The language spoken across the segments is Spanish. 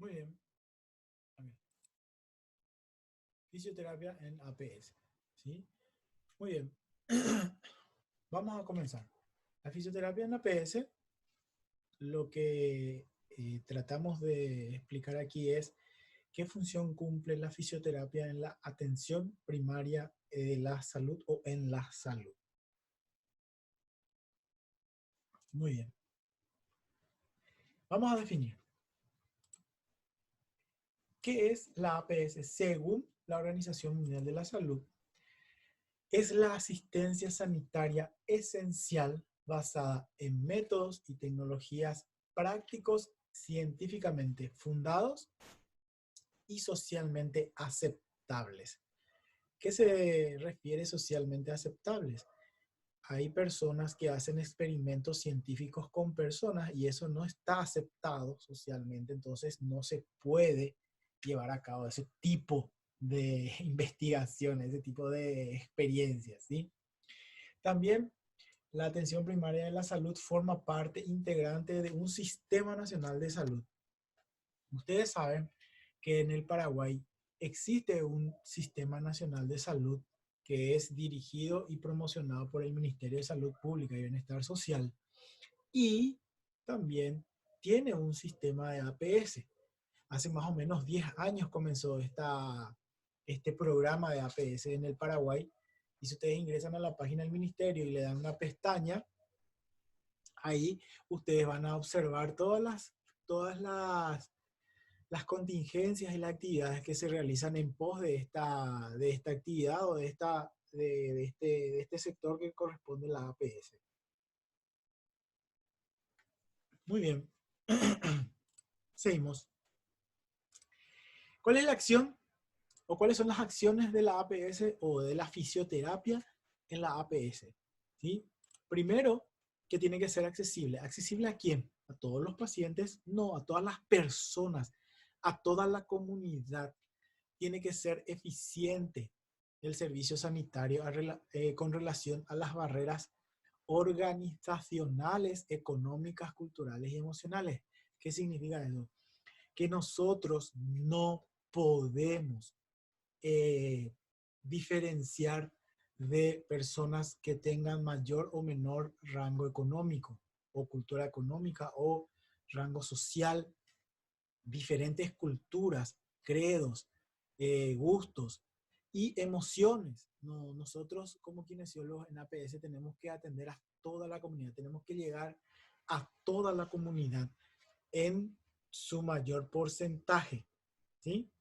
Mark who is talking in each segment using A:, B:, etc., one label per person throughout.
A: Muy bien. A ver. Fisioterapia en APS. ¿Sí? Muy bien. Vamos a comenzar. La fisioterapia en APS, lo que tratamos de explicar aquí es qué función cumple la fisioterapia en la atención primaria de la salud o en la salud. Muy bien. Vamos a definir. ¿Qué es la APS? Según la Organización Mundial de la Salud, es la asistencia sanitaria esencial basada en métodos y tecnologías prácticos, científicamente fundados y socialmente aceptables. ¿Qué se refiere socialmente aceptables? Hay personas que hacen experimentos científicos con personas y eso no está aceptado socialmente, entonces no se puede llevar a cabo ese tipo de investigaciones, ese tipo de experiencias, ¿sí? También la atención primaria de la salud forma parte integrante de un sistema nacional de salud. Ustedes saben que en el Paraguay existe un sistema nacional de salud que es dirigido y promocionado por el Ministerio de Salud Pública y Bienestar Social y también tiene un sistema de APS. Hace más o menos 10 años comenzó este programa de APS en el Paraguay y si ustedes ingresan a la página del ministerio y le dan una pestaña, ahí ustedes van a observar todas las contingencias y las actividades que se realizan en pos de esta actividad o de este sector que corresponde a la APS. Muy bien. Seguimos. ¿Cuál es la acción o cuáles son las acciones de la APS o de la fisioterapia en la APS? ¿Sí? Primero, que tiene que ser accesible. ¿Accesible a quién? ¿A todos los pacientes? No, a todas las personas, a toda la comunidad. Tiene que ser eficiente el servicio sanitario con relación a las barreras organizacionales, económicas, culturales y emocionales. ¿Qué significa eso? Que nosotros no podemos eh, diferenciar de personas que tengan mayor o menor rango económico o cultura económica o rango social, diferentes culturas, credos, gustos y emociones. No, nosotros como kinesiólogos en APS tenemos que atender a toda la comunidad, tenemos que llegar a toda la comunidad en su mayor porcentaje, ¿sí?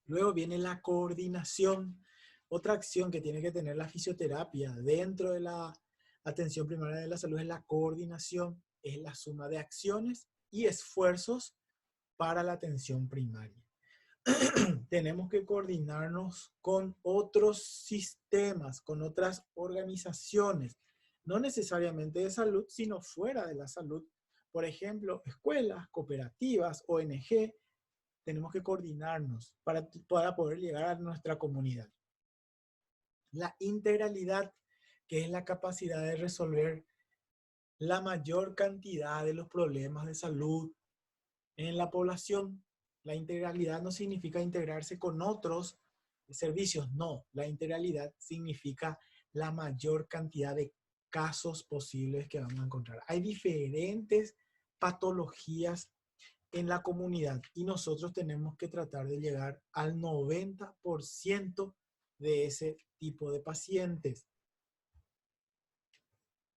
A: Luego viene la coordinación. Otra acción que tiene que tener la fisioterapia dentro de la atención primaria de la salud es la coordinación, es la suma de acciones y esfuerzos para la atención primaria. Tenemos que coordinarnos con otros sistemas, con otras organizaciones, no necesariamente de salud, sino fuera de la salud. Por ejemplo, escuelas, cooperativas, ONG, tenemos que coordinarnos para poder llegar a nuestra comunidad. La integralidad, que es la capacidad de resolver la mayor cantidad de los problemas de salud en la población. La integralidad no significa integrarse con otros servicios, no. La integralidad significa la mayor cantidad de casos posibles que vamos a encontrar. Hay diferentes patologías en la comunidad y nosotros tenemos que tratar de llegar al 90% de ese tipo de pacientes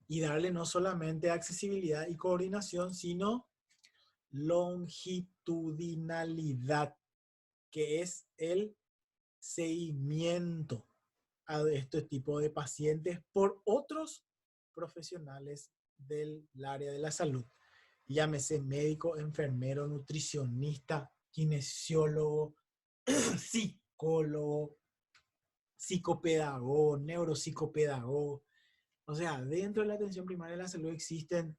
A: y darle no solamente accesibilidad y coordinación, sino longitudinalidad, que es el seguimiento a este tipo de pacientes por otros profesionales del área de la salud. Llámese médico, enfermero, nutricionista, kinesiólogo, psicólogo, psicopedagogo, neuropsicopedagogo. O sea, dentro de la atención primaria de la salud existen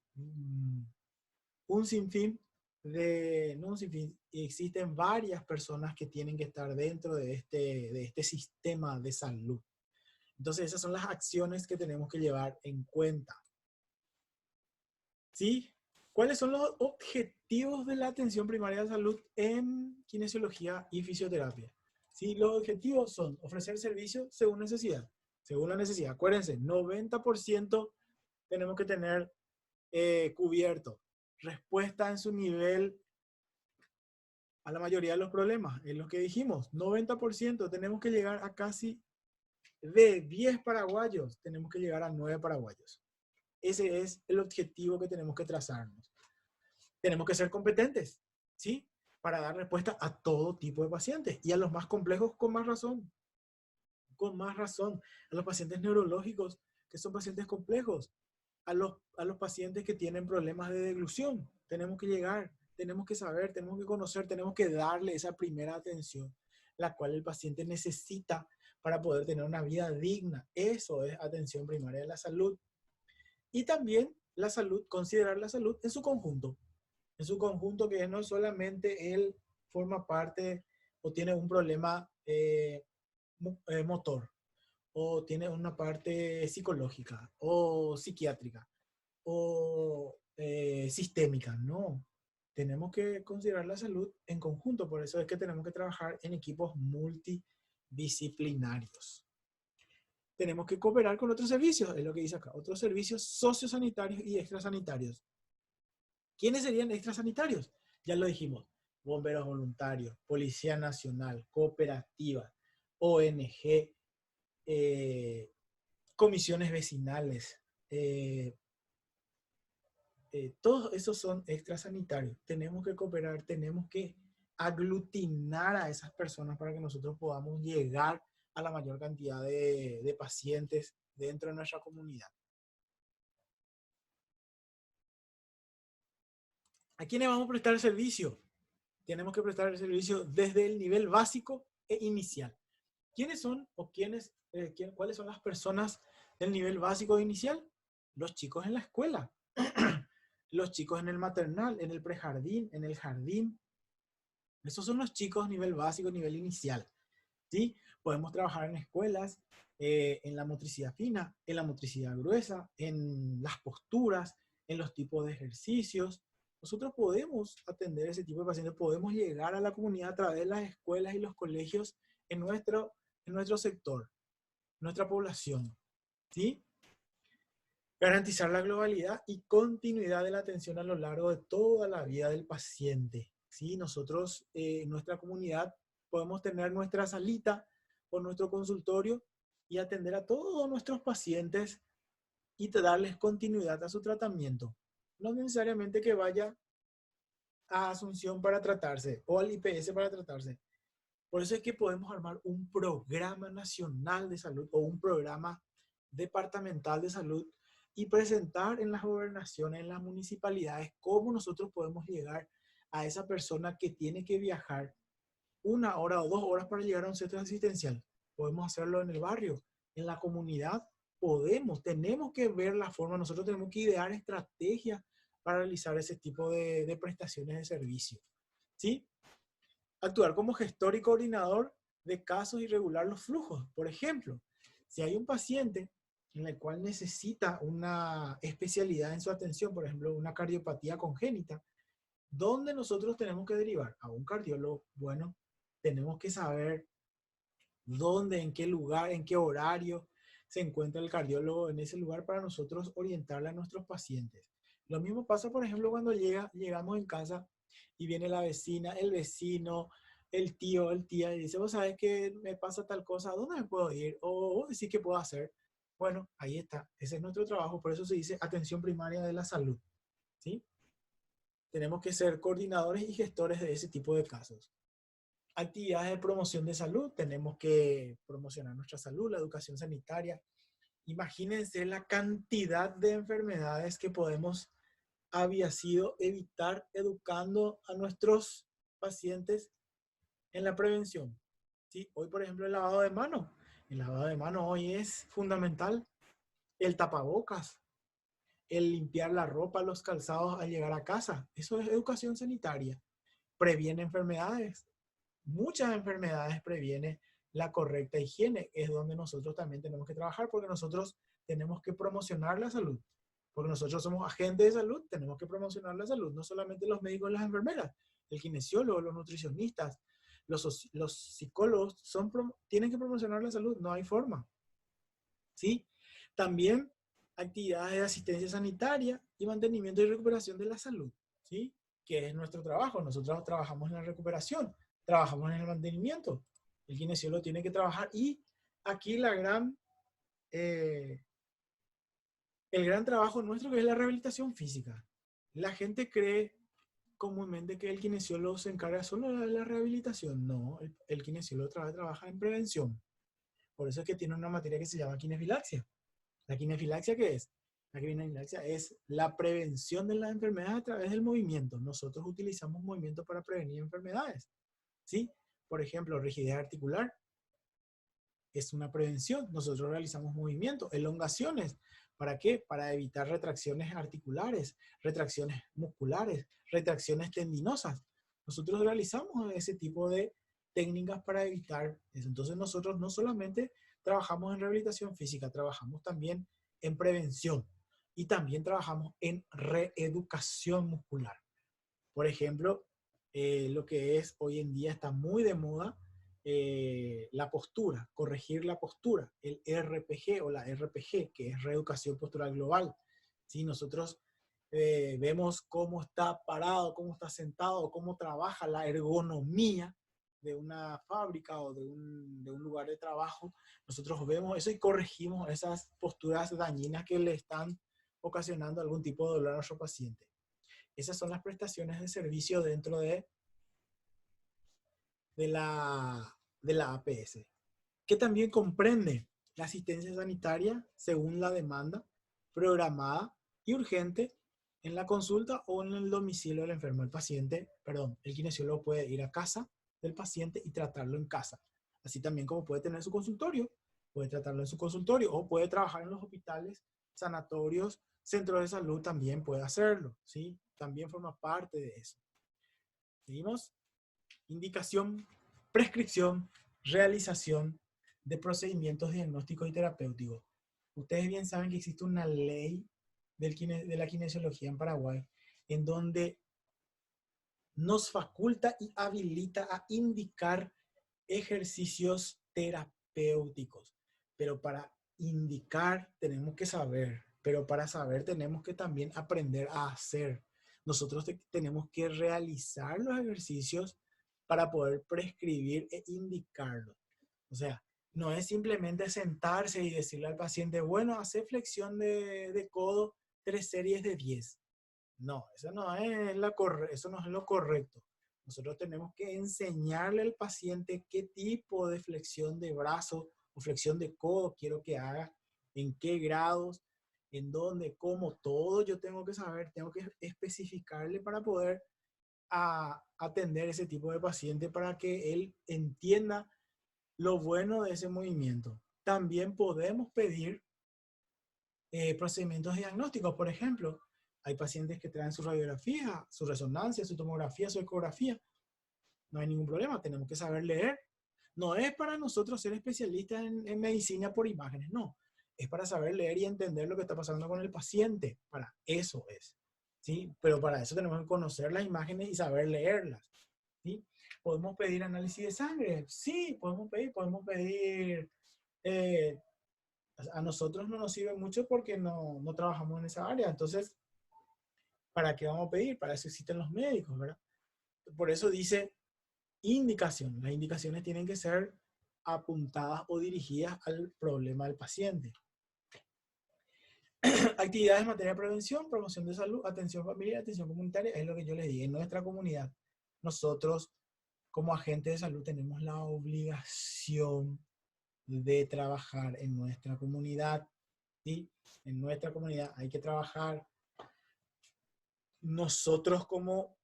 A: un sinfín no un sinfín, existen varias personas que tienen que estar dentro de este sistema de salud. Entonces, esas son las acciones que tenemos que llevar en cuenta. ¿Sí? ¿Cuáles son los objetivos de la atención primaria de salud en kinesiología y fisioterapia? ¿Sí? Los objetivos son ofrecer servicios según necesidad, según la necesidad. Acuérdense, 90% tenemos que tener cubierto. Respuesta en su nivel a la mayoría de los problemas. Es lo que dijimos, 90% tenemos que llegar a casi de 10 paraguayos, tenemos que llegar a 9 paraguayos. Ese es el objetivo que tenemos que trazarnos. Tenemos que ser competentes, ¿sí? Para dar respuesta a todo tipo de pacientes y a los más complejos con más razón. Con más razón. A los pacientes neurológicos, que son pacientes complejos. A los pacientes que tienen problemas de deglución. Tenemos que llegar, tenemos que saber, tenemos que conocer, tenemos que darle esa primera atención, la cual el paciente necesita para poder tener una vida digna. Eso es atención primaria de la salud. Y también la salud, considerar la salud en su conjunto. En su conjunto, que no solamente él forma parte o tiene un problema motor, o tiene una parte psicológica, o psiquiátrica, o sistémica. No. Tenemos que considerar la salud en conjunto. Por eso es que tenemos que trabajar en equipos multidisciplinarios. Tenemos que cooperar con otros servicios, es lo que dice acá, otros servicios sociosanitarios y extrasanitarios. ¿Quiénes serían extrasanitarios? Ya lo dijimos, bomberos voluntarios, Policía Nacional, cooperativas, ONG, comisiones vecinales, todos esos son extrasanitarios. Tenemos que cooperar, tenemos que aglutinar a esas personas para que nosotros podamos llegar a la mayor cantidad de pacientes dentro de nuestra comunidad. ¿A quiénes vamos a prestar el servicio? Tenemos que prestar el servicio desde el nivel básico e inicial. ¿Quiénes son o cuáles son las personas del nivel básico e inicial? Los chicos en la escuela, los chicos en el maternal, en el prejardín, en el jardín. Esos son los chicos nivel básico, nivel inicial. ¿Sí? Podemos trabajar en escuelas, en la motricidad fina, en la motricidad gruesa, en las posturas, en los tipos de ejercicios. Nosotros podemos atender ese tipo de pacientes, podemos llegar a la comunidad a través de las escuelas y los colegios en nuestro sector, nuestra población. ¿Sí? Garantizar la globalidad y continuidad de la atención a lo largo de toda la vida del paciente. ¿Sí? Nosotros, en nuestra comunidad, podemos tener nuestra salita o nuestro consultorio y atender a todos nuestros pacientes y darles continuidad a su tratamiento. No necesariamente que vaya a Asunción para tratarse o al IPS para tratarse. Por eso es que podemos armar un programa nacional de salud o un programa departamental de salud y presentar en las gobernaciones, en las municipalidades, cómo nosotros podemos llegar a esa persona que tiene que viajar 1 hora o 2 horas para llegar a un centro asistencial. Podemos hacerlo en el barrio, en la comunidad. Tenemos que ver la forma, nosotros tenemos que idear estrategias para realizar ese tipo de prestaciones de servicio. ¿Sí? Actuar como gestor y coordinador de casos y regular los flujos. Por ejemplo, si hay un paciente en el cual necesita una especialidad en su atención, por ejemplo, una cardiopatía congénita, ¿dónde nosotros tenemos que derivar? A un cardiólogo. Bueno, tenemos que saber dónde, en qué lugar, en qué horario se encuentra el cardiólogo en ese lugar para nosotros orientarle a nuestros pacientes. Lo mismo pasa, por ejemplo, cuando llegamos en casa y viene la vecina, el vecino, el tío, el tía, y dice, vos sabés que me pasa tal cosa, ¿a dónde me puedo ir? O vos decís qué puedo hacer. Bueno, ahí está. Ese es nuestro trabajo. Por eso se dice atención primaria de la salud. ¿Sí? Tenemos que ser coordinadores y gestores de ese tipo de casos. Actividades de promoción de salud. Tenemos que promocionar nuestra salud, la educación sanitaria. Imagínense la cantidad de enfermedades que podemos había sido evitar educando a nuestros pacientes en la prevención. ¿Sí? Hoy, por ejemplo, el lavado de manos. El lavado de manos hoy es fundamental. El tapabocas, el limpiar la ropa, los calzados al llegar a casa. Eso es educación sanitaria. Previene enfermedades. Muchas enfermedades previene la correcta higiene. Es donde nosotros también tenemos que trabajar porque nosotros tenemos que promocionar la salud. Porque nosotros somos agentes de salud, tenemos que promocionar la salud, no solamente los médicos y las enfermeras, el kinesiólogo, los nutricionistas, los psicólogos tienen que promocionar la salud, no hay forma. ¿Sí? También actividades de asistencia sanitaria y mantenimiento y recuperación de la salud, ¿sí? Que es nuestro trabajo. Nosotros trabajamos en la recuperación, trabajamos en el mantenimiento. El kinesiólogo tiene que trabajar y aquí el gran trabajo nuestro que es la rehabilitación física. La gente cree comúnmente que el kinesiólogo se encarga solo de la rehabilitación. No, el kinesiólogo trabaja en prevención. Por eso es que tiene una materia que se llama kinefilaxia. ¿La kinefilaxia qué es? La kinefilaxia es la prevención de las enfermedades a través del movimiento. Nosotros utilizamos movimiento para prevenir enfermedades, ¿sí? Por ejemplo, rigidez articular es una prevención. Nosotros realizamos movimiento, elongaciones. ¿Para qué? Para evitar retracciones articulares, retracciones musculares, retracciones tendinosas. Nosotros realizamos ese tipo de técnicas para evitar eso. Entonces nosotros no solamente trabajamos en rehabilitación física, trabajamos también en prevención y también trabajamos en reeducación muscular. Por ejemplo, lo que es hoy en día está muy de moda, la postura, corregir la postura, el RPG o la RPG, que es reeducación postural global. ¿Sí? Nosotros vemos cómo está parado, cómo está sentado, cómo trabaja la ergonomía de una fábrica o de un lugar de trabajo. Nosotros vemos eso y corregimos esas posturas dañinas que le están ocasionando algún tipo de dolor a nuestro paciente. Esas son las prestaciones de servicio dentro de la APS, que también comprende la asistencia sanitaria según la demanda, programada y urgente en la consulta o en el domicilio del enfermo. El kinesiólogo puede ir a casa del paciente y tratarlo en casa. Así también como puede tener su consultorio, puede tratarlo en su consultorio o puede trabajar en los hospitales, sanatorios, centros de salud, también puede hacerlo, ¿sí? También forma parte de eso. Seguimos. Indicación, prescripción, realización de procedimientos diagnósticos y terapéuticos. Ustedes bien saben que existe una ley de la kinesiología en Paraguay en donde nos faculta y habilita a indicar ejercicios terapéuticos. Pero para indicar tenemos que saber, pero para saber tenemos que también aprender a hacer. Nosotros tenemos que realizar los ejercicios para poder prescribir e indicarlos. O sea, no es simplemente sentarse y decirle al paciente, bueno, hace flexión de codo 3 series de 10. No, eso no es lo correcto. Nosotros tenemos que enseñarle al paciente qué tipo de flexión de brazo o flexión de codo quiero que haga, en qué grados, en dónde, cómo, todo yo tengo que saber, tengo que especificarle para poder atender ese tipo de paciente para que él entienda lo bueno de ese movimiento. También podemos pedir procedimientos diagnósticos, por ejemplo. Hay pacientes que traen su radiografía, su resonancia, su tomografía, su ecografía. No hay ningún problema, tenemos que saber leer. No es para nosotros ser especialistas en medicina por imágenes, no. Es para saber leer y entender lo que está pasando con el paciente. Para eso es. ¿Sí? Pero para eso tenemos que conocer las imágenes y saber leerlas. ¿Sí? ¿Podemos pedir análisis de sangre? Sí, podemos pedir a nosotros no nos sirve mucho porque no trabajamos en esa área. Entonces, ¿para qué vamos a pedir? Para eso existen los médicos, ¿verdad? Por eso dice indicación. Las indicaciones tienen que ser apuntadas o dirigidas al problema del paciente. Actividades en materia de prevención, promoción de salud, atención familiar, atención comunitaria, es lo que yo les dije. En nuestra comunidad, nosotros como agentes de salud tenemos la obligación de trabajar en nuestra comunidad. ¿Sí? En nuestra comunidad hay que trabajar. Nosotros como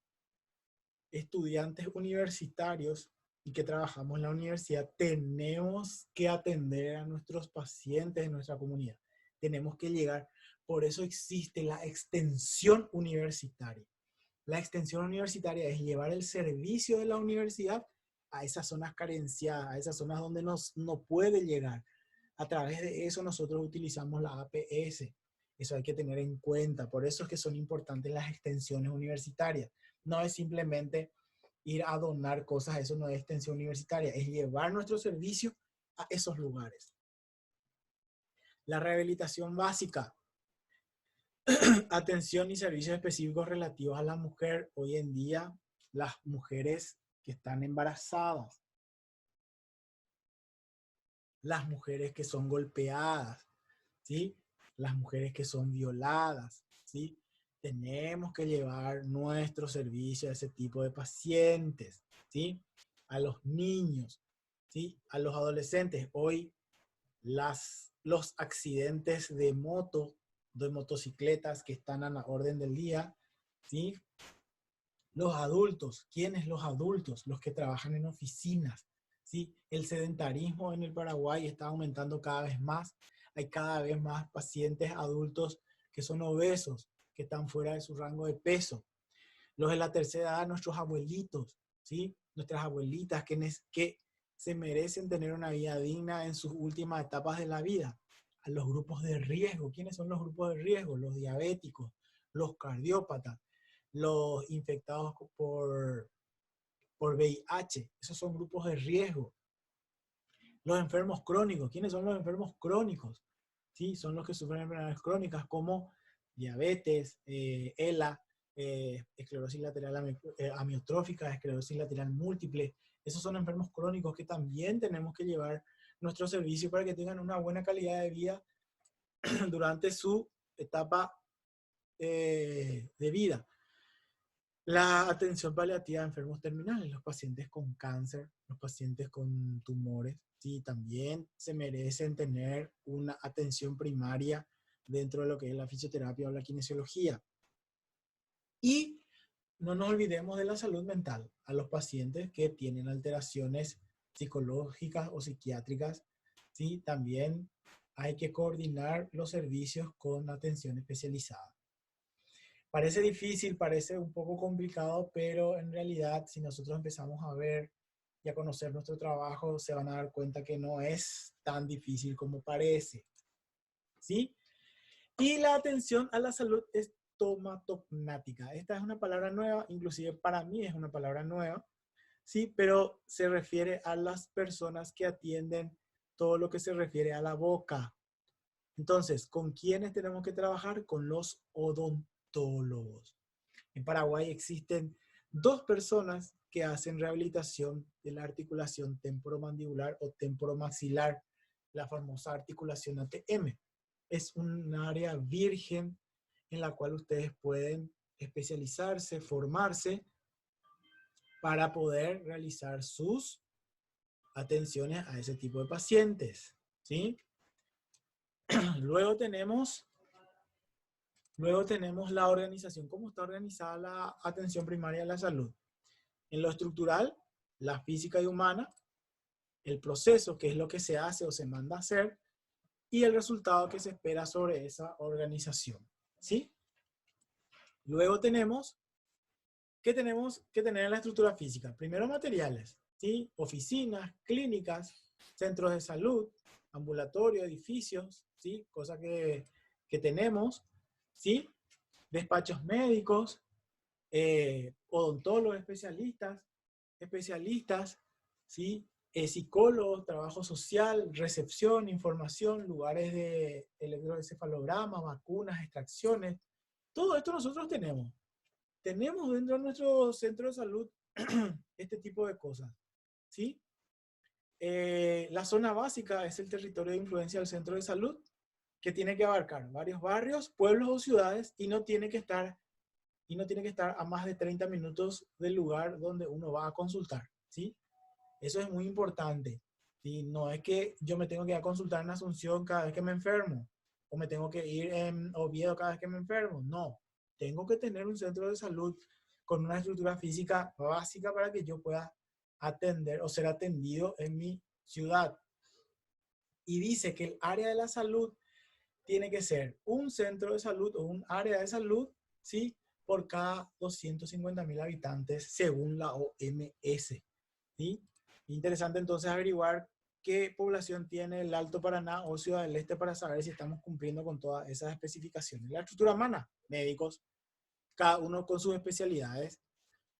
A: estudiantes universitarios y que trabajamos en la universidad, tenemos que atender a nuestros pacientes en nuestra comunidad. Tenemos que llegar. Por eso existe la extensión universitaria. La extensión universitaria es llevar el servicio de la universidad a esas zonas carenciadas, a esas zonas donde no puede llegar. A través de eso nosotros utilizamos la APS. Eso hay que tener en cuenta. Por eso es que son importantes las extensiones universitarias. No es simplemente ir a donar cosas, eso no es extensión universitaria, es llevar nuestro servicio a esos lugares. La rehabilitación básica, atención y servicios específicos relativos a la mujer. Hoy en día, las mujeres que están embarazadas, las mujeres que son golpeadas, ¿sí? Las mujeres que son violadas, ¿sí? Tenemos que llevar nuestro servicio a ese tipo de pacientes, ¿sí? A los niños, ¿sí? A los adolescentes. Hoy los accidentes de moto, de motocicletas que están a la orden del día, ¿sí? Los adultos, ¿quiénes los adultos? Los que trabajan en oficinas, ¿sí? El sedentarismo en el Paraguay está aumentando cada vez más. Hay cada vez más pacientes adultos que son obesos, que están fuera de su rango de peso. Los de la tercera edad, nuestros abuelitos, ¿sí? Nuestras abuelitas que se merecen tener una vida digna en sus últimas etapas de la vida. A los grupos de riesgo. ¿Quiénes son los grupos de riesgo? Los diabéticos, los cardiópatas, los infectados por VIH. Esos son grupos de riesgo. Los enfermos crónicos. ¿Quiénes son los enfermos crónicos? ¿Sí? Son los que sufren enfermedades crónicas como diabetes, ELA, esclerosis lateral amiotrófica, esclerosis lateral múltiple. Esos son enfermos crónicos que también tenemos que llevar nuestro servicio para que tengan una buena calidad de vida durante su etapa de vida. La atención paliativa a enfermos terminales, los pacientes con cáncer, los pacientes con tumores, sí, también se merecen tener una atención primaria dentro de lo que es la fisioterapia o la kinesiología. Y no nos olvidemos de la salud mental, a los pacientes que tienen alteraciones psicológicas o psiquiátricas, sí, también hay que coordinar los servicios con atención especializada. Parece difícil, parece un poco complicado, pero en realidad si nosotros empezamos a ver y a conocer nuestro trabajo, se van a dar cuenta que no es tan difícil como parece, ¿sí? Y la atención a la salud estomatognática. Esta es una palabra nueva, inclusive para mí es una palabra nueva, ¿sí? Pero se refiere a las personas que atienden todo lo que se refiere a la boca. Entonces, ¿con quiénes tenemos que trabajar? Con los odontólogos. En Paraguay existen 2 personas que hacen rehabilitación de la articulación temporomandibular o temporomaxilar, la famosa articulación ATM. Es un área virgen en la cual ustedes pueden especializarse, formarse para poder realizar sus atenciones a ese tipo de pacientes, ¿sí? Luego tenemos la organización. ¿Cómo está organizada la atención primaria de la salud? En lo estructural, la física y humana, el proceso, que es lo que se hace o se manda a hacer, y el resultado que se espera sobre esa organización, ¿sí? Luego tenemos que tener en la estructura física. Primero materiales, ¿sí? Oficinas, clínicas, centros de salud, ambulatorios, edificios, ¿sí? Cosa que tenemos, ¿sí? Despachos médicos, odontólogos especialistas, ¿sí? Psicólogos, trabajo social, recepción, información, lugares de electroencefalograma, vacunas, extracciones. Todo esto nosotros tenemos. Tenemos dentro de nuestro centro de salud este tipo de cosas, ¿sí? La zona básica es el territorio de influencia del centro de salud, que tiene que abarcar varios barrios, pueblos o ciudades y no tiene que estar a más de 30 minutos del lugar donde uno va a consultar, ¿sí? Eso es muy importante. ¿Sí? No es que yo me tengo que ir a consultar en Asunción cada vez que me enfermo, o me tengo que ir en Oviedo cada vez que me enfermo. No, tengo que tener un centro de salud con una estructura física básica para que yo pueda atender o ser atendido en mi ciudad. Y dice que el área de la salud tiene que ser un centro de salud o un área de salud, ¿sí? Por cada 250.000 habitantes según la OMS, ¿sí? Interesante entonces averiguar qué población tiene el Alto Paraná o Ciudad del Este para saber si estamos cumpliendo con todas esas especificaciones. La estructura humana, médicos, cada uno con sus especialidades,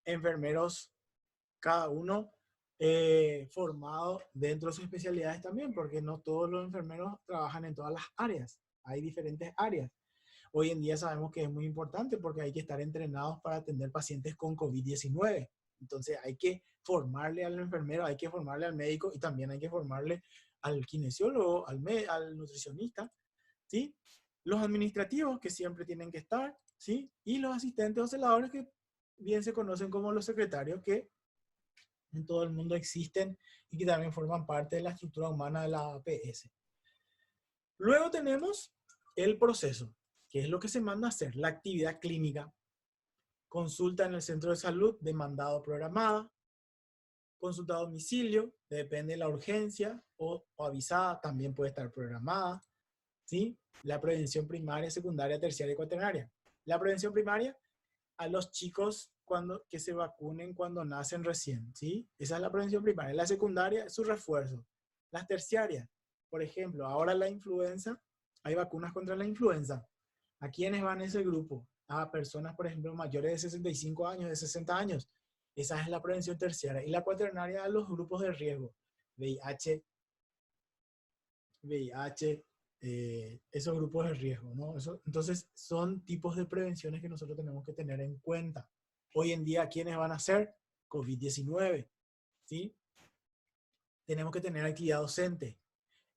A: enfermeros, cada uno formado dentro de sus especialidades también, porque no todos los enfermeros trabajan en todas las áreas, hay diferentes áreas. Hoy en día sabemos que es muy importante porque hay que estar entrenados para atender pacientes con COVID-19. Entonces hay que formarle al enfermero, hay que formarle al médico y también hay que formarle al kinesiólogo, al nutricionista, ¿sí? Los administrativos que siempre tienen que estar, ¿sí? Y los asistentes o celadores que bien se conocen como los secretarios que en todo el mundo existen y que también forman parte de la estructura humana de la APS. Luego tenemos el proceso, que es lo que se manda a hacer, la actividad clínica, consulta en el centro de salud demandado programada, consulta a domicilio, depende de la urgencia o avisada, también puede estar programada, ¿sí? La prevención primaria, secundaria, terciaria y cuaternaria. La prevención primaria a los chicos que se vacunen cuando nacen recién, ¿sí? Esa es la prevención primaria. La secundaria es su refuerzo. Las terciarias, por ejemplo, ahora la influenza, hay vacunas contra la influenza. ¿A quiénes van ese grupo? A personas, por ejemplo, mayores de 65 años, de 60 años. Esa es la prevención terciaria. Y la cuaternaria a los grupos de riesgo. VIH, esos grupos de riesgo, ¿no? Entonces, son tipos de prevenciones que nosotros tenemos que tener en cuenta. Hoy en día, ¿quiénes van a ser? COVID-19, ¿sí? Tenemos que tener actividad docente.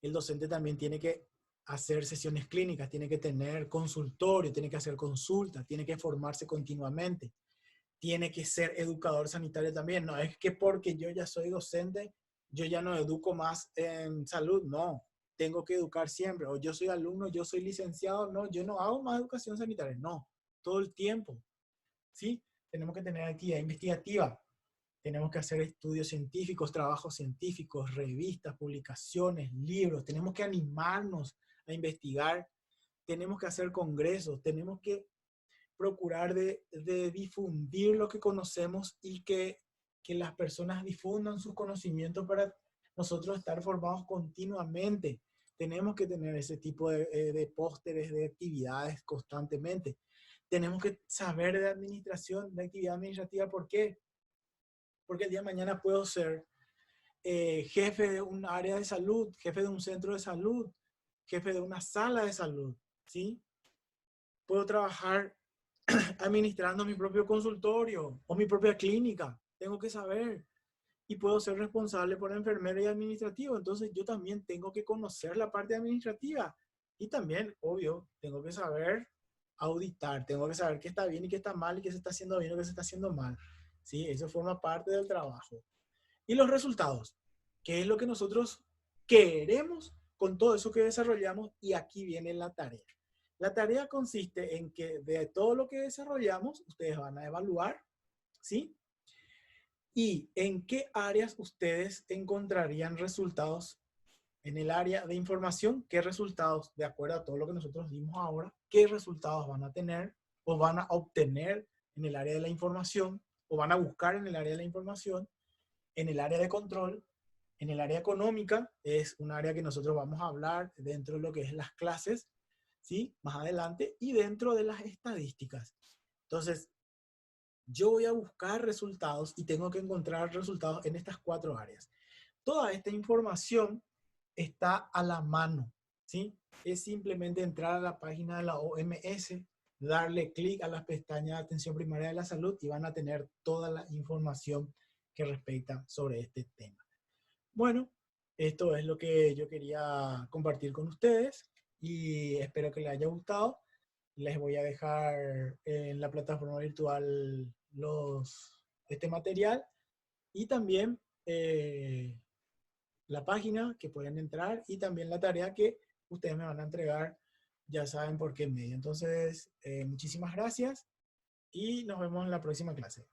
A: El docente también tiene que hacer sesiones clínicas, tiene que tener consultorio, tiene que hacer consultas, tiene que formarse continuamente, tiene que ser educador sanitario también. No es que porque yo ya soy docente, yo ya no educo más en salud, no. Tengo que educar siempre. O yo soy alumno, yo soy licenciado, no, yo no hago más educación sanitaria, no. Todo el tiempo, ¿sí? Tenemos que tener actividad investigativa. Tenemos que hacer estudios científicos, trabajos científicos, revistas, publicaciones, libros. Tenemos que animarnos a investigar. Tenemos que hacer congresos. Tenemos que procurar de difundir lo que conocemos y que las personas difundan sus conocimientos para nosotros estar formados continuamente. Tenemos que tener ese tipo de pósteres, de actividades constantemente. Tenemos que saber de administración, de actividad administrativa. ¿Por qué? Porque el día de mañana puedo ser jefe de un área de salud, jefe de un centro de salud, jefe de una sala de salud, ¿sí? Puedo trabajar administrando mi propio consultorio o mi propia clínica. Tengo que saber. Y puedo ser responsable por enfermero y administrativo. Entonces yo también tengo que conocer la parte administrativa. Y también, obvio, tengo que saber auditar. Tengo que saber qué está bien y qué está mal y qué se está haciendo bien o qué se está haciendo mal. ¿Sí? Eso forma parte del trabajo. Y los resultados. ¿Qué es lo que nosotros queremos con todo eso que desarrollamos? Y aquí viene la tarea. La tarea consiste en que de todo lo que desarrollamos, ustedes van a evaluar, ¿sí? Y en qué áreas ustedes encontrarían resultados en el área de información, qué resultados, de acuerdo a todo lo que nosotros dimos ahora, qué resultados van a tener o van a obtener en el área de la información o van a buscar en el área de la información, en el área de control, en el área económica, es un área que nosotros vamos a hablar dentro de lo que es las clases, ¿sí? Más adelante, y dentro de las estadísticas. Entonces, yo voy a buscar resultados y tengo que encontrar resultados en estas 4 áreas. Toda esta información está a la mano, ¿sí? Es simplemente entrar a la página de la OMS, darle clic a las pestañas de atención primaria de la salud y van a tener toda la información que respecta sobre este tema. Bueno, esto es lo que yo quería compartir con ustedes y espero que les haya gustado. Les voy a dejar en la plataforma virtual este material y también la página que pueden entrar y también la tarea que ustedes me van a entregar, ya saben por qué medio. Entonces, muchísimas gracias y nos vemos en la próxima clase.